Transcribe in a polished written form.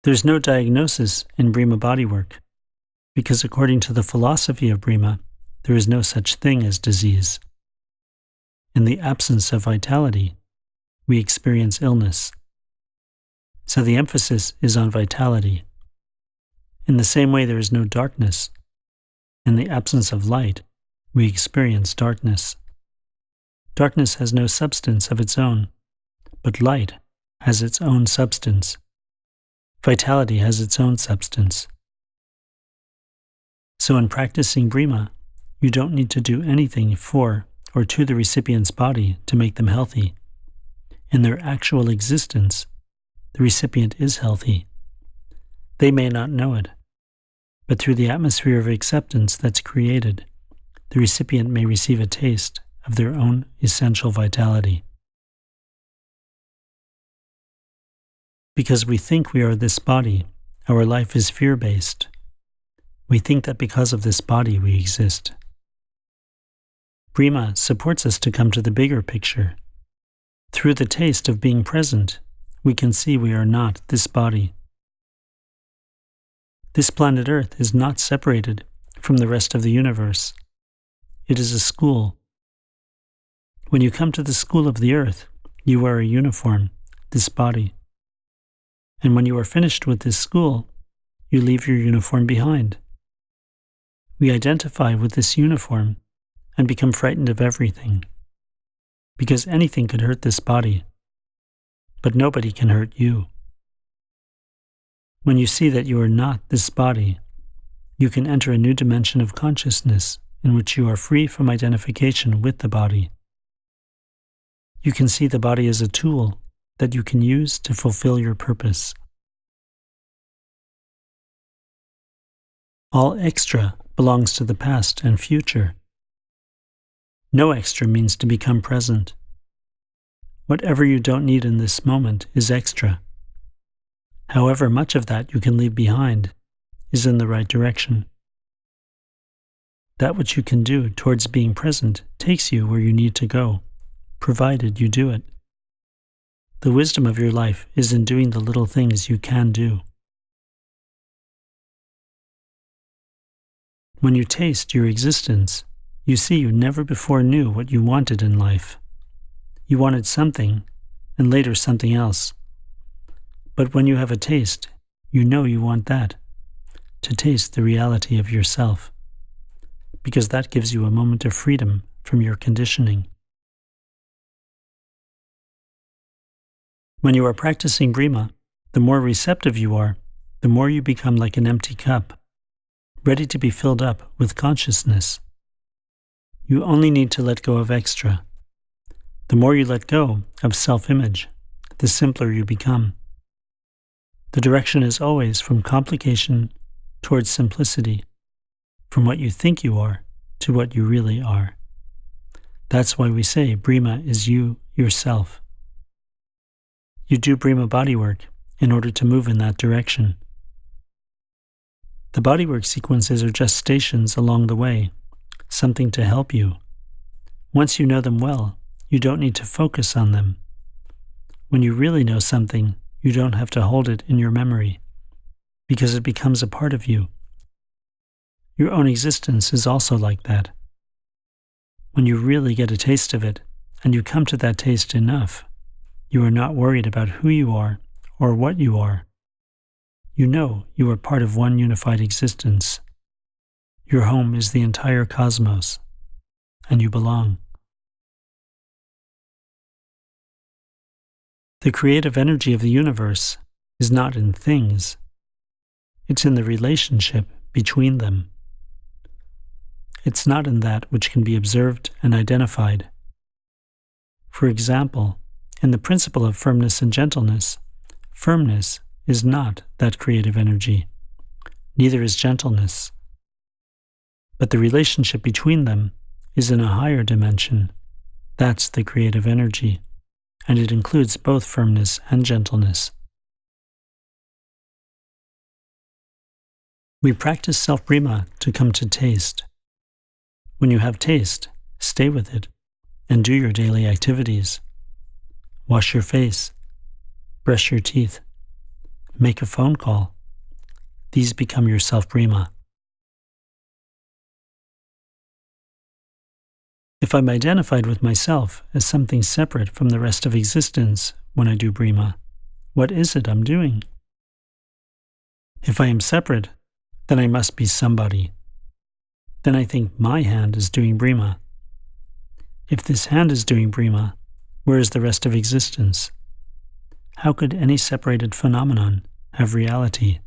There's no diagnosis in Breema bodywork, because according to the philosophy of Breema, there is no such thing as disease. In the absence of vitality, we experience illness. So the emphasis is on vitality. In the same way, there is no darkness. In the absence of light, we experience darkness. Darkness has no substance of its own, but light has its own substance. Vitality has its own substance. So in practicing Breema, you don't need to do anything for or to the recipient's body to make them healthy. In their actual existence, the recipient is healthy. They may not know it, but through the atmosphere of acceptance that's created, the recipient may receive a taste of their own essential vitality. Because we think we are this body, our life is fear-based. We think that because of this body we exist. Breema supports us to come to the bigger picture. Through the taste of being present, we can see we are not this body. This planet Earth is not separated from the rest of the universe. It is a school. When you come to the school of the Earth, you wear a uniform, this body. And when you are finished with this school, you leave your uniform behind. We identify with this uniform and become frightened of everything, because anything could hurt this body, but nobody can hurt you. When you see that you are not this body, you can enter a new dimension of consciousness in which you are free from identification with the body. You can see the body as a tool that you can use to fulfill your purpose. All extra belongs to the past and future. No extra means to become present. Whatever you don't need in this moment is extra. However much of that you can leave behind is in the right direction. That which you can do towards being present takes you where you need to go, provided you do it. The wisdom of your life is in doing the little things you can do. When you taste your existence, you see you never before knew what you wanted in life. You wanted something, and later something else. But when you have a taste, you know you want that, to taste the reality of yourself, because that gives you a moment of freedom from your conditioning. When you are practicing Breema, the more receptive you are, the more you become like an empty cup, ready to be filled up with consciousness. You only need to let go of extra. The more you let go of self-image, the simpler you become. The direction is always from complication towards simplicity, from what you think you are to what you really are. That's why we say Breema is you yourself. You do Breema bodywork in order to move in that direction. The bodywork sequences are just stations along the way, something to help you. Once you know them well, you don't need to focus on them. When you really know something, you don't have to hold it in your memory, because it becomes a part of you. Your own existence is also like that. When you really get a taste of it, and you come to that taste enough, you are not worried about who you are or what you are. You know you are part of one unified existence. Your home is the entire cosmos, and you belong. The creative energy of the universe is not in things. It's in the relationship between them. It's not in that which can be observed and identified. For example, in the principle of firmness and gentleness, firmness is not that creative energy. Neither is gentleness. But the relationship between them is in a higher dimension. That's the creative energy, and it includes both firmness and gentleness. We practice self-Breema to come to taste. When you have taste, stay with it, and do your daily activities. Wash your face, brush your teeth, make a phone call. These become your self-Breema. If I'm identified with myself as something separate from the rest of existence when I do Breema, what is it I'm doing? If I am separate, then I must be somebody. Then I think my hand is doing Breema. If this hand is doing Breema, where is the rest of existence? How could any separated phenomenon have reality?